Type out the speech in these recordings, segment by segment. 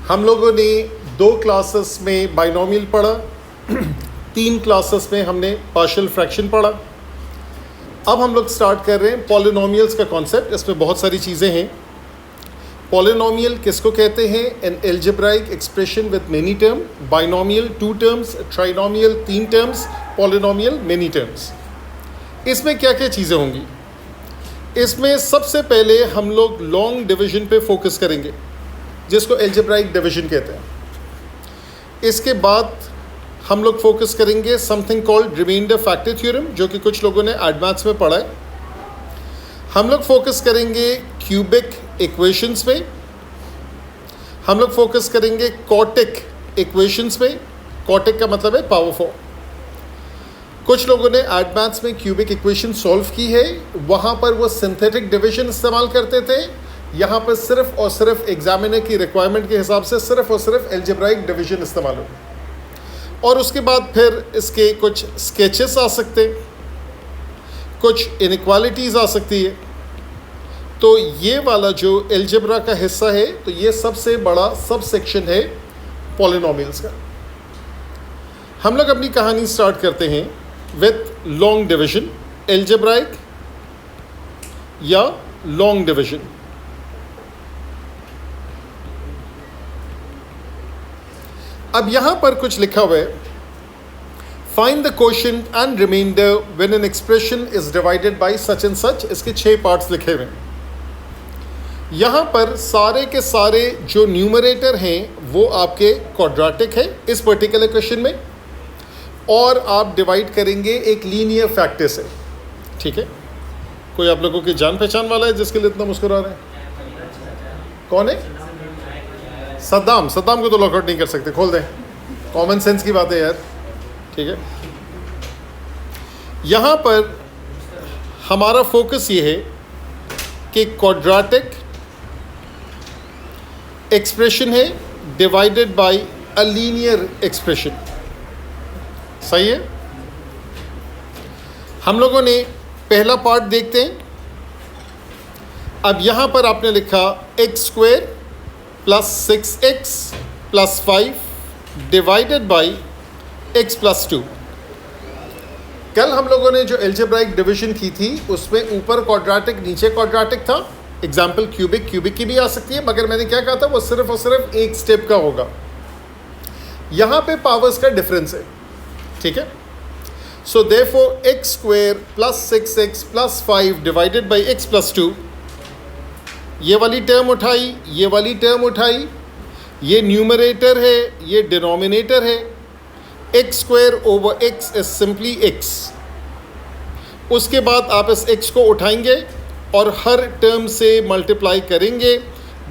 हम लोगों ने 2 क्लासेस में बाइनोमियल पढ़ा, 3 क्लासेस में हमने पार्शियल फ्रैक्शन पढ़ा। अब हम लोग स्टार्ट कर रहे हैं पॉलिनोमियल्स का कॉन्सेप्ट। इसमें बहुत सारी चीज़ें हैं। पॉलिनोमियल किसको कहते हैं? An algebraic expression with many term. Binomial 2 terms, trinomial 3 terms, polynomial many terms. इसमें क्या क्या चीज़ें होंगी? इसमें सबसे पहले हम लोग लॉन्ग डिवीजन पे फोकस करेंगे, जिसको एल्जेब्राइक डिवीजन कहते हैं। इसके बाद हम लोग फोकस करेंगे something called remainder factor theorem, जो कि कुछ लोगों ने एडवांस में पढ़ा है। हम लोग फोकस करेंगे क्यूबिक इक्वेशंस पे। हम लोग फोकस करेंगे क्वाड्रेटिक इक्वेशंस पे। क्वाड्रेटिक का मतलब है पावर 4। कुछ लोगों ने एडवांस में क्यूबिक इक्वेशन सॉल्व की है, वहाँ पर वो सिंथेटिक डिवीजन इस्तेमाल करते थे। यहाँ पर सिर्फ और सिर्फ एग्जामिनर की रिक्वायरमेंट के हिसाब से सिर्फ और सिर्फ एल्जेब्राइक डिवीजन इस्तेमाल हो। और उसके बाद फिर इसके कुछ स्केचेस आ सकते, कुछ इनइक्वालिटीज़ आ सकती है। तो ये वाला जो एल्जेब्रा का हिस्सा है, तो ये सबसे बड़ा सब सेक्शन है पॉलिनोमियल्स का। हम लोग अपनी कहानी स्टार्ट करते हैं विथ लॉन्ग डिवीजन, एल्जेब्राइक या लॉन्ग डिवीजन। अब यहां पर कुछ लिखा हुआ है, find the quotient and remainder when an expression is divided by such and such. इसके 6 पार्ट्स लिखे हुए हैं। यहां पर सारे के सारे जो न्यूमरेटर हैं वो आपके क्वाड्रेटिक है इस पर्टिकुलर क्वेश्चन में, और आप डिवाइड करेंगे एक लीनियर फैक्टर से। ठीक है? कोई आप लोगों की जान पहचान वाला है जिसके लिए इतना मुस्कुरा रहे हैं? कौन है? सद्दाम। सद्दाम को तो लॉकआउट नहीं कर सकते, खोल दें। कॉमन सेंस की बात है यार। ठीक है? यहाँ पर हमारा फोकस ये है कि क्वाड्रेटिक एक्सप्रेशन है divided by a linear expression. सही है? हम लोगों ने पहला पार्ट देखते हैं। अब यहाँ पर आपने लिखा x² + 6x + 5 divided by x + 2। कल हम लोगों ने जो एल्जेब्राइक डिवीजन की थी उसमें ऊपर क्वाड्रेटिक नीचे क्वाड्रेटिक था। एग्जाम्पल क्यूबिक की भी आ सकती है, मगर मैंने क्या कहा था, वो सिर्फ और सिर्फ एक स्टेप का होगा। यहाँ पे पावर्स का डिफरेंस है। ठीक है? So therefore x² + 6x + 5 divided by x + 2। ये वाली टर्म उठाई, ये वाली टर्म उठाई, ये न्यूमरेटर है, ये डिनोमिनेटर है। x² / x is simply x। उसके बाद आप इस x को उठाएंगे और हर टर्म से मल्टीप्लाई करेंगे।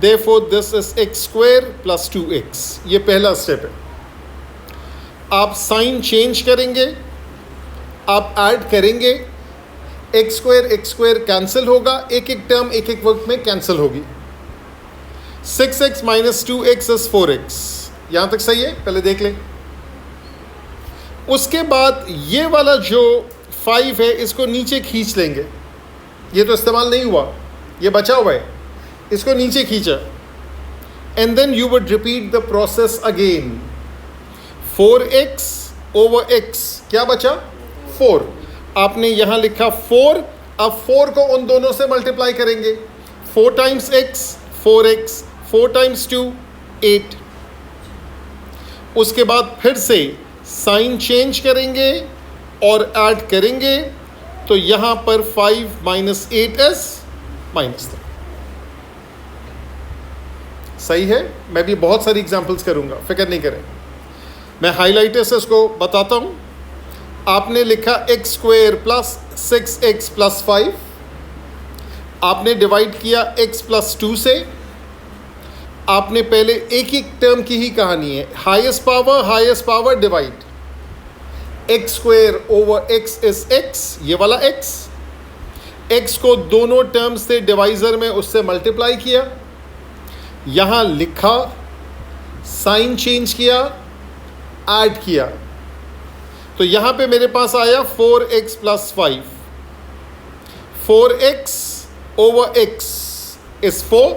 Therefore this is x² + 2x। ये पहला स्टेप है। आप साइन चेंज करेंगे, आप ऐड करेंगे, x² कैंसिल होगा, एक एक टर्म एक एक वक्त में कैंसिल होगी। 6x - 2x is 4x। यहाँ तक सही है? पहले देख लें। उसके बाद ये वाला जो 5 है इसको नीचे खींच लेंगे। ये तो इस्तेमाल नहीं हुआ, ये बचा हुआ है, इसको नीचे खींचा। And then you would repeat the process again. 4x / x क्या बचा? 4। आपने यहाँ लिखा 4। अब 4 को उन दोनों से मल्टीप्लाई करेंगे। 4 × x 4x, 4 × 2 8। उसके बाद फिर से साइन चेंज करेंगे और ऐड करेंगे, तो यहाँ पर 5 - 8s -3। सही है? मैं भी बहुत सारी एग्जाम्पल्स करूँगा, फिक्र नहीं करें। मैं हाईलाइटर से उसको बताता हूँ। आपने लिखा x² + 6x + 5। आपने डिवाइड किया x + 2 से। आपने पहले एक एक टर्म की ही कहानी है, highest power divide. x² / x is x, ये वाला x। x को दोनों टर्म से डिवाइजर में उससे मल्टीप्लाई किया, यहाँ लिखा, साइन चेंज किया, ऐड किया, तो यहाँ पे मेरे पास आया 4x + 5। 4x / x is 4.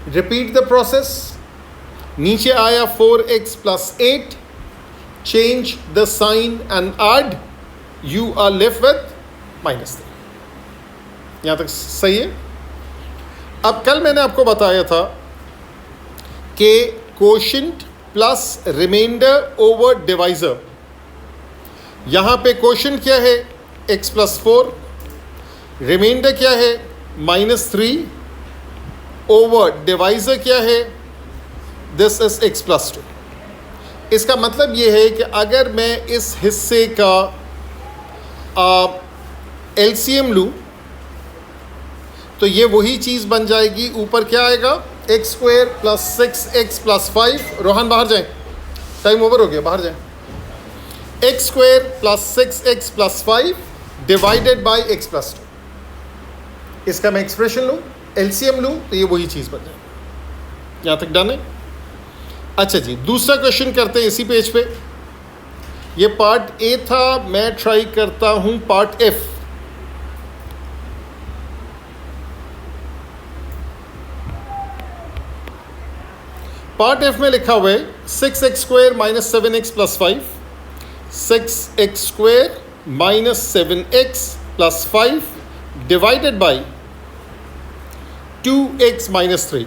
Repeat the process. नीचे आया 4x plus 8, change the sign and add, you are left with -3। यहां तक सही है। अब कल मैंने आपको बताया था कि quotient plus remainder over divisor, यहां पे कोशेंट क्या है x प्लस 4, रिमाइंडर क्या है -3, ओवर डिवाइजर क्या है दिस इज x प्लस 2। इसका मतलब ये है कि अगर मैं इस हिस्से का LCM लूँ तो ये वही चीज़ बन जाएगी, ऊपर क्या आएगा x² plus 6x plus 5, Rohan बाहर जाएं, टाइम ओवर हो गया, बाहर जाएं, x² plus 6x plus 5 divided by x plus 2। इसका मैं एक्सप्रेशन लूँ, LCM लूँ तो ये वही चीज़ बन जाएगी। यहाँ तक डन है। अच्छा जी, दूसरा क्वेश्चन करते हैं इसी पेज पे। ये पार्ट ए था, मैं ट्राई करता हूँ पार्ट F। पार्ट F में लिखा हुआ है 6x² minus 7x plus 5, 6x² minus 7x plus 5 divided by 2x minus 3।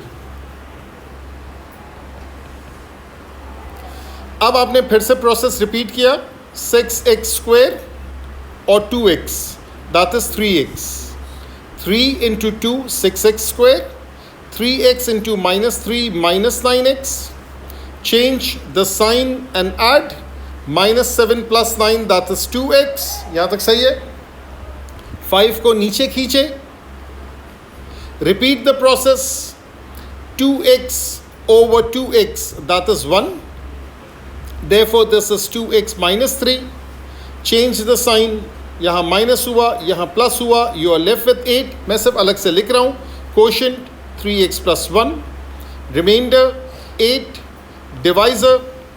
अब आपने फिर से प्रोसेस रिपीट किया, 6x² और 2x that is 3x, 3 into 2 6x², 3x into -3 minus 9x, change the sign and add -7 plus 9 that is 2x। यहाँ तक सही है। 5 को नीचे खींचे, repeat the process, 2x over 2x that is 1, therefore this is 2x minus 3, change the sign, यहाँ minus हुआ यहाँ प्लस हुआ, you are left with 8। मैं सिर्फ अलग से लिख रहा हूँ, quotient 3x plus 1, remainder 8, divisor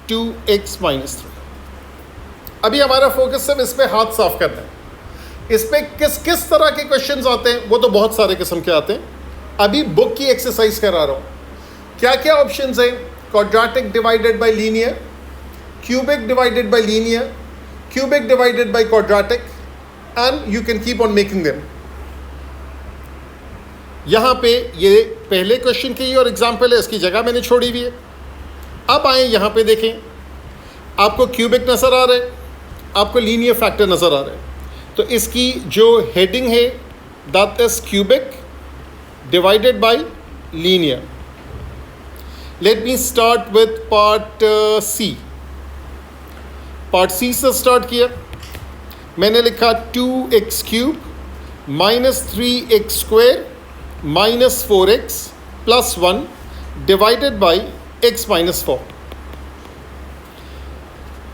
2x minus 3। अभी हमारा फोकस सिर्फ इस पे हाथ साफ करना है। इस पे किस किस तरह के क्वेश्चंस आते हैं वो तो बहुत सारे किस्म के आते हैं। अभी बुक की एक्सरसाइज करा रहा हूँ। क्या क्या ऑप्शंस हैं? Quadratic divided by linear, cubic divided by linear, cubic divided by quadratic, and you can keep on making them. यहाँ पे ये पहले क्वेश्चन की और एग्जाम्पल है, इसकी जगह मैंने छोड़ी हुई है। अब आए यहाँ पे देखें, आपको क्यूबिक नज़र आ रहा है, आपको लीनियर फैक्टर नज़र आ रहा है। तो इसकी जो हेडिंग है that is cubic divided by linear. Let me start with part C. Part C से स्टार्ट किया, मैंने लिखा 2x³ minus 3x² minus 4x plus 1 divided by x minus 4।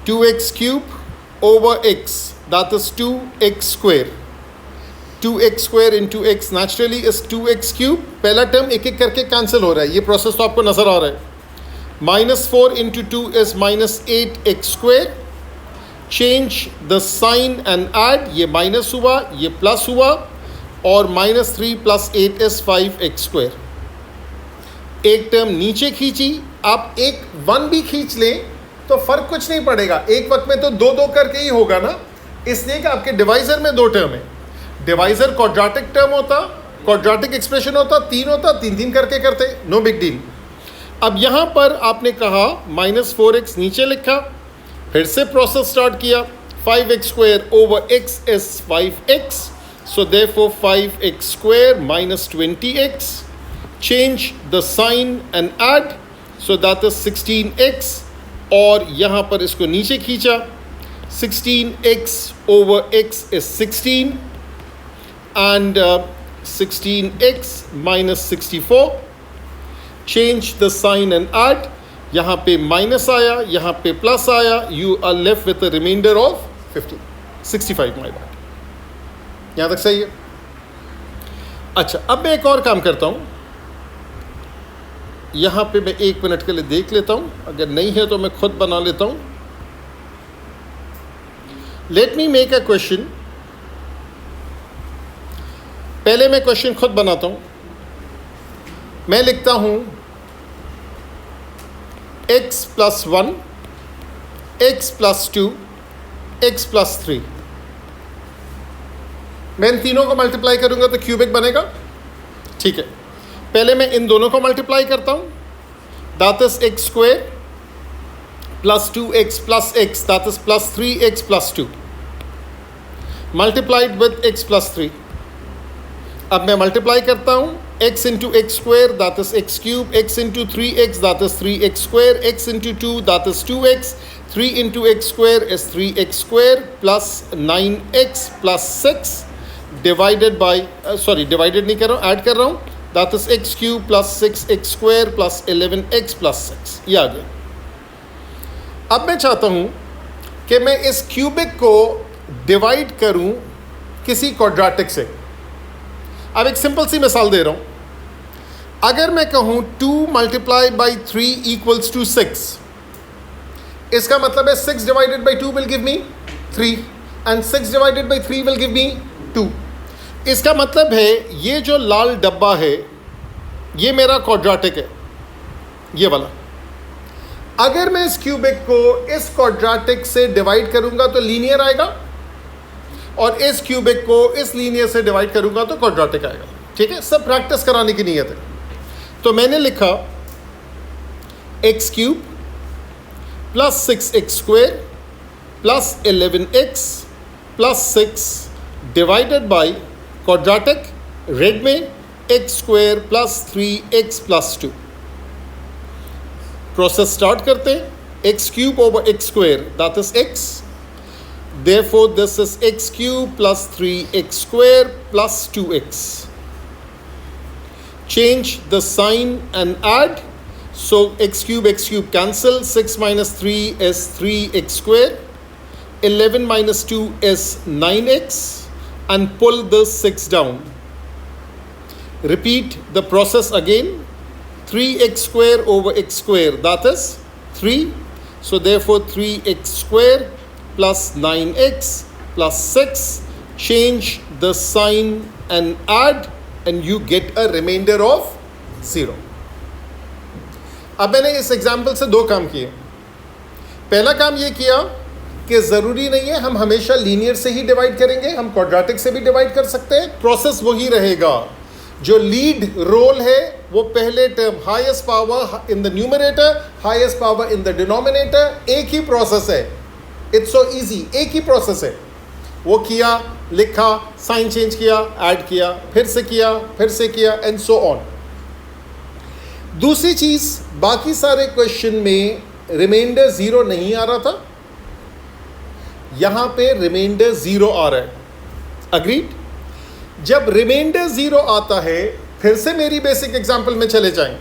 2x³ over x that is 2x²। 2x² into x naturally is 2x³। पहला term एक एक करके cancel हो रहा है, ये प्रोसेस तो आपको नजर आ रहा है। Minus 4 into 2 is minus 8x²। Change the sign and add, ये माइनस हुआ ये प्लस हुआ, और माइनस 3 प्लस 8 इज 5x²। एक टर्म नीचे खींची, आप एक 1 भी खींच लें तो फर्क कुछ नहीं पड़ेगा, एक वक्त में तो दो दो करके ही होगा ना, इसलिए कि आपके डिवाइजर में 2 टर्म है। डिवाइजर क्वाड्रेटिक टर्म होता, क्वाड्रेटिक एक्सप्रेशन होता, 3 होता, 3 करके करते, नो बिग डील। अब यहाँ पर आपने कहा माइनस 4x नीचे लिखा, फिर से प्रोसेस स्टार्ट किया, 5x² over x is 5x, so therefore 5x² minus 20x, change the sign and add, so that is 16x, और यहाँ पर इसको नीचे खींचा, 16x over x is 16 and 16x minus 64, change the sign and add, यहाँ पे minus आया यहाँ पे प्लस आया, you are left with a remainder of 65 my bad। यहाँ तक सही है। अच्छा, अब मैं एक और काम करता हूँ, यहाँ पे मैं 1 मिनट के लिए देख लेता हूँ, अगर नहीं है तो मैं खुद बना लेता हूँ। Let me make a question. पहले मैं क्वेश्चन खुद बनाता हूँ। मैं लिखता हूँ x plus 1, x plus 2, x plus 3। मैं इन तीनों को मल्टीप्लाई करूंगा तो क्यूबिक बनेगा। ठीक है, पहले मैं इन दोनों को मल्टीप्लाई करता हूं, that is x square plus 2x plus x, that is plus 3x plus 2 multiplied with x plus 3। अब मैं मल्टीप्लाई करता हूं x into x square that is x cube, x into 3x that is 3x square, x into 2 that is 2x, 3 into x square is 3x square plus 9x plus 6 divided by, sorry divided नहीं कर रहा हूँ, add कर रहा हूँ, that is x cube plus 6x square plus 11x plus 6। ये आ गया। अब मैं चाहता हूँ कि मैं इस क्यूबिक को डिवाइड करूँ किसी क्वाड्रेटिक से। अब एक सिंपल सी मिसाल दे रहा हूँ, अगर मैं कहूँ 2 मल्टीप्लाई बाई 3 इक्वल्स टू 6, इसका मतलब है 6 divided by 2 will give me 3 and 6 divided by 3 will give me 2। इसका मतलब है ये जो लाल डब्बा है ये मेरा क्वाड्रेटिक है, ये वाला। अगर मैं इस क्यूबिक को इस क्वाड्रेटिक से डिवाइड करूंगा तो लीनियर आएगा, और इस क्यूबिक को इस लीनियर से डिवाइड करूंगा तो क्वाड्रेटिक आएगा। ठीक है, सब प्रैक्टिस कराने की नीयत है। तो मैंने लिखा x cube plus 6x square plus 11x plus 6 divided by quadratic रेड में x square plus 3x plus 2। Process start करते हैं। X cube over x square that is x, therefore this is x cube plus 3x square plus 2x. Change the sign and add. So x cube cancel. 6 minus 3 is 3x square. 11 minus 2 is 9x, and pull the 6 down. Repeat the process again. 3x square over x square, that is 3. So therefore 3x square plus 9x plus 6, change the sign and add, and you get a remainder of 0. अब मैंने इस example से दो काम किए। पहला काम ये किया कि ज़रूरी नहीं है हम हमेशा लीनियर से ही डिवाइड करेंगे, हम क्वाड्रेटिक से भी डिवाइड कर सकते हैं। प्रोसेस वही रहेगा, जो लीड रोल है वो पहले term highest power in the numerator, highest power in the denominator, एक ही प्रोसेस है। इट्स सो इजी, एक ही प्रोसेस है। वो किया, लिखा, साइन चेंज किया, ऐड किया, फिर से किया, फिर से किया, एंड सो ऑन। दूसरी चीज़, बाकी सारे क्वेश्चन में रिमाइंडर 0 नहीं आ रहा था, यहाँ पे रिमाइंडर 0 आ रहा है। अग्रीड? जब रिमाइंडर 0 आता है, फिर से मेरी बेसिक एग्जाम्पल में चले जाएं।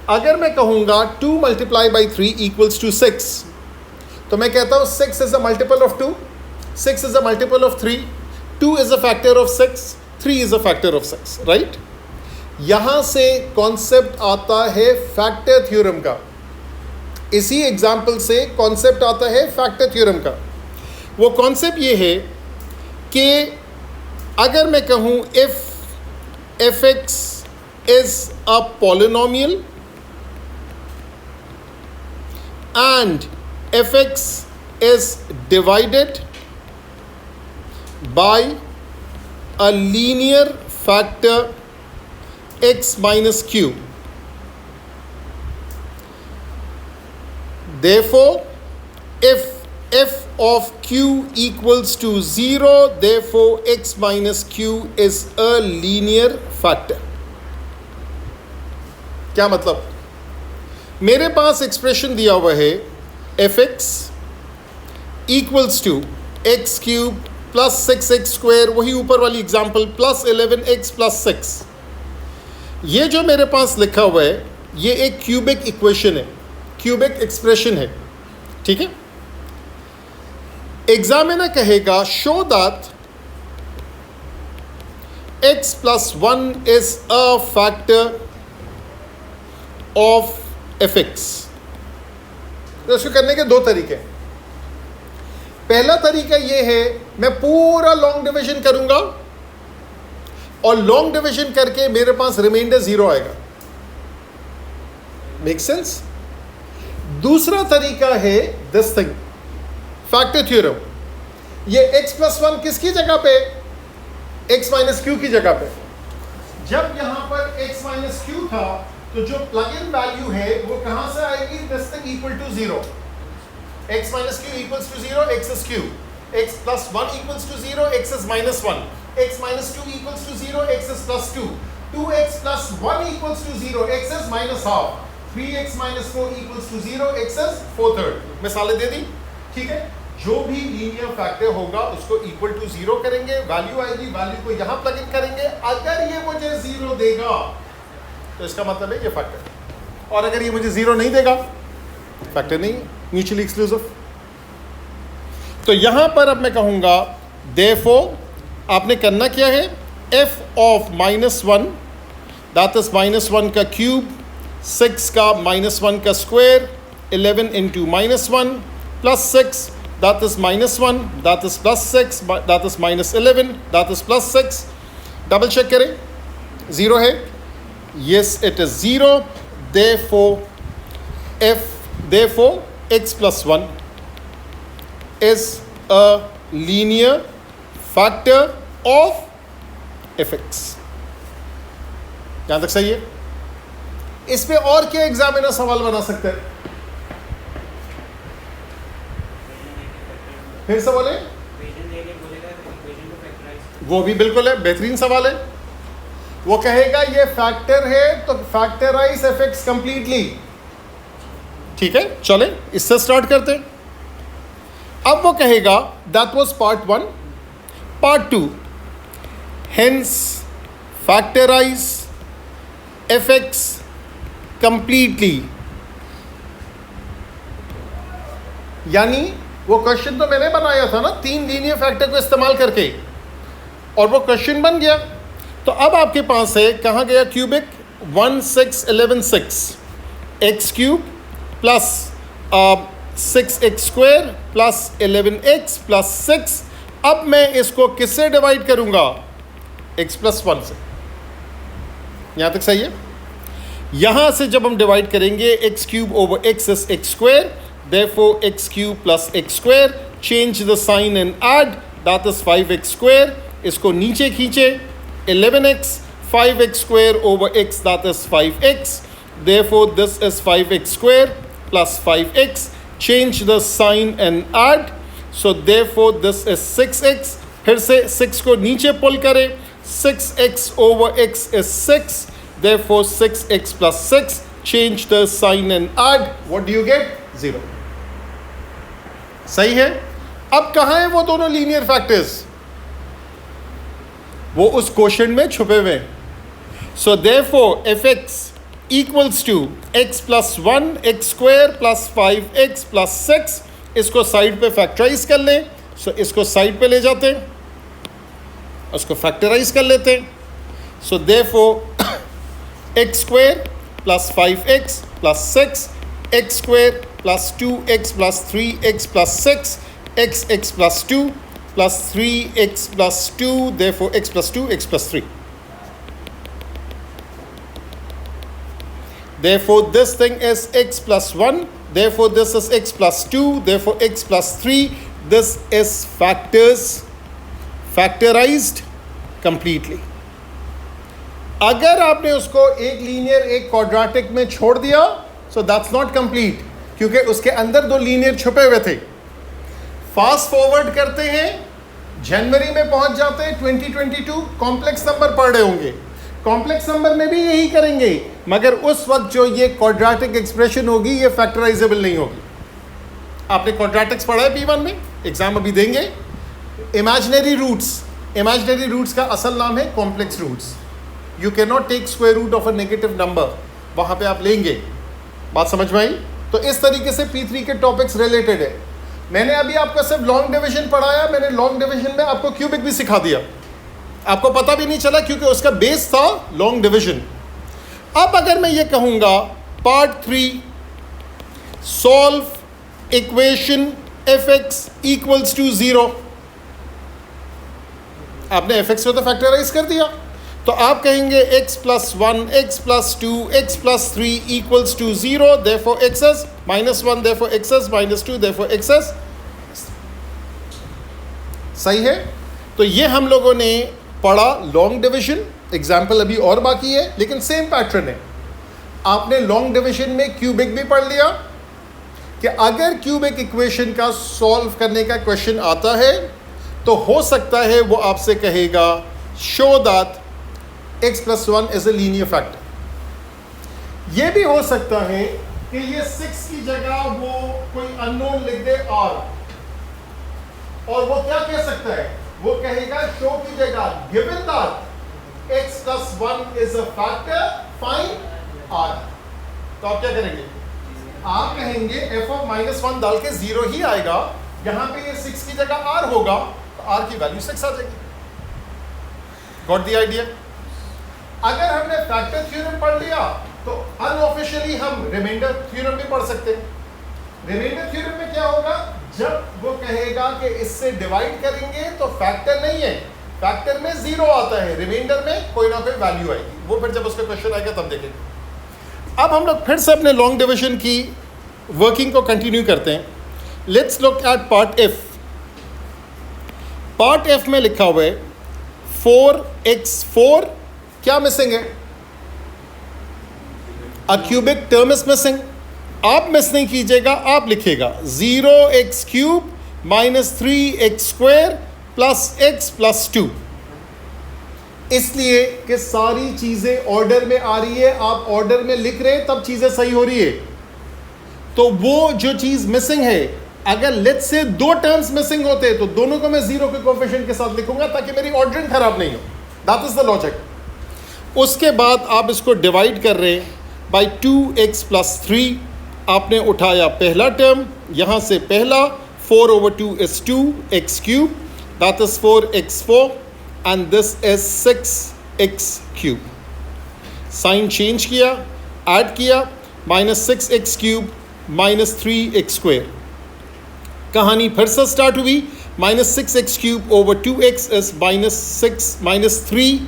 अगर मैं कहूँगा 2 मल्टीप्लाई बाई 3 इक्वल्स टू 6, तो मैं कहता हूँ 6 is a multiple of 2, 6 is a multiple of 3, 2 is a factor of 6, 3 is a factor of 6, right? यहाँ से कॉन्सेप्ट आता है फैक्टर थ्योरम का। इसी एग्जाम्पल से कॉन्सेप्ट आता है फैक्टर थ्योरम का। वो कॉन्सेप्ट ये है कि अगर मैं कहूँ if fx is a polynomial and fx is divided by a linear factor x minus q, therefore if f of q equals to 0, therefore x minus q is a linear factor. क्या मतलब? मेरे पास expression दिया हुआ है fx equals to x cube plus 6x square, वही ऊपर वाली example, plus 11x plus 6। ये जो मेरे पास लिखा हुआ है ये एक क्यूबिक इक्वेशन है, क्यूबिक एक्सप्रेशन है, ठीक है? एग्जामिनर कहेगा show that x plus 1 is a factor of fx। तो इसको करने के दो तरीके। पहला तरीका ये है, मैं पूरा लॉन्ग डिवीजन करूंगा और लॉन्ग डिवीजन करके मेरे पास रिमाइंडर 0 आएगा। Make sense? दूसरा तरीका है दिस थिंग, फैक्टर थ्योरम। ये x प्लस 1 किसकी जगह पे, x माइनस क्यू की जगह पे। जब यहां पर x माइनस क्यू था तो जो प्लग इन वैल्यू है वो कहां से आएगी, this thing equal to 0, x minus q equals to 0, x is q, x plus 1 equals to 0, x is minus 1, x minus 2 equals to 0, x is plus 2, 2x plus 1 equals to 0, x is minus half, 3x minus 4 equals to 0, x is 4/3। मिसालें दे दी, ठीक है। जो भी linear factor होगा उसको equal to 0 करेंगे, value आएगी, value को यहां प्लग इन करेंगे। अगर ये मुझे 0 देगा तो इसका मतलब है ये फैक्टर, और अगर ये मुझे 0 नहीं देगा फैक्टर नहीं, म्यूचुअली एक्सक्लूसिव। तो यहां पर अब मैं कहूंगा देयरफॉर आपने करना क्या है, f ऑफ -1 दैट इज -1 का क्यूब, 6 का -1 का square, 11 into -1 plus 6 that is -1 that is plus 6 that is -11 that is plus 6। Double check करें, 0 है, yes it is 0, therefore x plus 1 is a linear factor of fx। यहां तक सही है। इस पे और क्या एग्जामिनर सवाल बना सकते हैं, फिर से बोले, वो भी बिल्कुल है, बेहतरीन सवाल है। वो कहेगा ये फैक्टर है तो फैक्टराइज एफएक्स कंप्लीटली, ठीक है। चले इससे स्टार्ट करते हैं। अब वो कहेगा that was part 1, part 2 hence factorize f x completely. यानी वो क्वेश्चन तो मैंने बनाया था ना 3 लीनियर फैक्टर को इस्तेमाल करके, और वो क्वेश्चन बन गया। तो अब आपके पास है, कहाँ गया cubic, 1 6 11 6, x cube plus 6x square plus 11x plus 6। अब मैं इसको किससे डिवाइड करूंगा, x प्लस 1 से। यहाँ तक सही है। यहाँ से जब हम डिवाइड करेंगे x cube over x is x square, therefore x cube plus x square, change the sign and add, that is 5x square। इसको नीचे खींचे, 11x 5x square over x, that is 5x, therefore this is 5x square plus 5x, change the sign and add, so therefore this is 6x। फिर से 6 को नीचे पुल करें, 6x over x is 6, therefore 6x plus 6, change the sign and add, what do you get, 0। सही है। अब कहाँ है वो दोनों लीनियर फैक्टर्स, वो उस क्वोशिएंट में छुपे हुए हैं। So therefore fx equals to x plus 1 x square plus 5x plus 6। इसको साइड पे फैक्टराइज कर लें, सो इसको साइड पे ले जाते हैं, उसको फैक्टराइज कर लेते हैं। So therefore x square plus 5x plus 6, x square plus 2x plus 3x plus 6, x plus 2 plus 3x plus 2, therefore x plus 2, x plus 3. Therefore this thing is x plus 1, therefore this is x plus 2, therefore x plus 3. This is factorized completely। अगर आपने उसको एक linear एक quadratic में छोड़ दिया, so that's not complete, क्योंकि उसके अंदर 2 लीनियर छुपे हुए थे। फास्ट फॉरवर्ड करते हैं, जनवरी में पहुंच जाते हैं 2022, कॉम्प्लेक्स नंबर पढ़ रहे होंगे। कॉम्प्लेक्स नंबर में भी यही करेंगे, मगर उस वक्त जो ये क्वाड्रेटिक एक्सप्रेशन होगी ये फैक्टराइजेबल नहीं होगी। आपने क्वाड्रेटिक्स पढ़ा है P1 में, एग्जाम अभी देंगे। इमेजिनरी रूट्स का असल नाम है complex roots. You can not take square root of a negative number, वहाँ पे आप लेंगे। बात समझ में आई? तो इस तरीके से P3 के टॉपिक्स रिलेटेड है। मैंने अभी आपको सिर्फ लॉन्ग डिवीजन पढ़ाया, मैंने लॉन्ग डिवीजन में आपको क्यूबिक भी सिखा दिया, आपको पता भी नहीं चला क्योंकि उसका बेस था लॉन्ग डिवीजन। अब अगर मैं ये कहूँगा part 3 solve equation fx equals to 0, आपने fx को तो फैक्टराइज कर दिया, तो आप कहेंगे x plus 1, x plus 2, x plus 3 equals to 0, therefore x is -1, therefore x is -2, therefore x is, सही है। तो ये हम लोगों ने पढ़ा लॉन्ग डिवीजन। एग्जाम्पल अभी और बाकी है, लेकिन सेम पैटर्न है। आपने लॉन्ग डिवीजन में क्यूबिक भी पढ़ लिया कि अगर क्यूबिक इक्वेशन का सॉल्व करने का क्वेश्चन आता है तो हो सकता है वो आपसे कहेगा show that x plus 1 is a linear factor. ये भी हो सकता है कि ये 6 की जगह वो कोई अननोन लिख दे r, और वो क्या कह सकता है, वो कहेगा शो की जगह given that x plus 1 is a factor find r। तो आप क्या करेंगे, आप कहेंगे f ऑफ -1 डाल के 0 ही आएगा, यहां पे ये 6 की जगह r होगा, तो r की वैल्यू 6 आ जाएगी। Got the idea. अगर हमने फैक्टर थ्योरम पढ़ लिया तो अनऑफिशियली हम रिमाइंडर थ्योरम भी पढ़ सकते हैं। रिमाइंडर थ्योरम में क्या होगा, जब वो कहेगा कि इससे डिवाइड करेंगे तो फैक्टर नहीं है, फैक्टर में 0 आता है, रिमाइंडर में कोई ना कोई वैल्यू आएगी, वो फिर जब उसका क्वेश्चन आएगा तब देखेंगे। अब हम लोग फिर से अपने लॉन्ग डिवीजन की वर्किंग को कंटिन्यू करते हैं। Let's look at part F. Part F में लिखा हुआ है 4x4, क्या मिसिंग है, a cubic term is missing. आप मिस नहीं कीजिएगा, आप लिखिएगा 0x³ minus 3x² plus x plus 2, इसलिए कि सारी चीजें ऑर्डर में आ रही है, आप ऑर्डर में लिख रहे हैं तब चीजें सही हो रही है। तो वो जो चीज मिसिंग है, अगर लेट्स से 2 टर्म्स मिसिंग होते तो दोनों को मैं 0 के कोएफिशिएंट के साथ लिखूंगा ताकि मेरी ऑर्डरिंग खराब नहीं हो। That is the logic. उसके बाद आप इसको डिवाइड कर रहे हैं बाई 2x प्लस 3। आपने उठाया पहला टर्म, यहां से पहला 4/2 is 2x³, that is 4x4 and this is 6x³। Sign change किया, ऐड किया, -6x³ माइनस 3x²। कहानी फिर से स्टार्ट हुई, -6x³ over 2x is -3x²,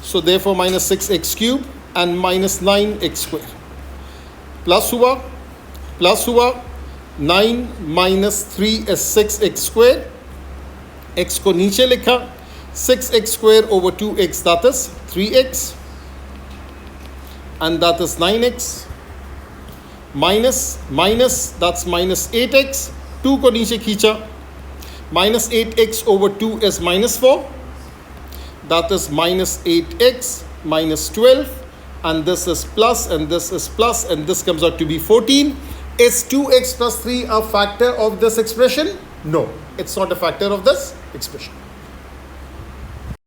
so therefore -6x³ and -9x²। Plus हुआ 9 minus 3 is 6x², x को नीचे लिखा, 6x² over 2x that is 3x and that is 9x, minus that's -8x, 2 को नीचे खींचा, -8x over 2 is -4, that is -8x minus 12, and this is plus and this is plus and this comes out to be 14. Is 2x plus 3 a factor of this expression? No, it's not a factor of this expression.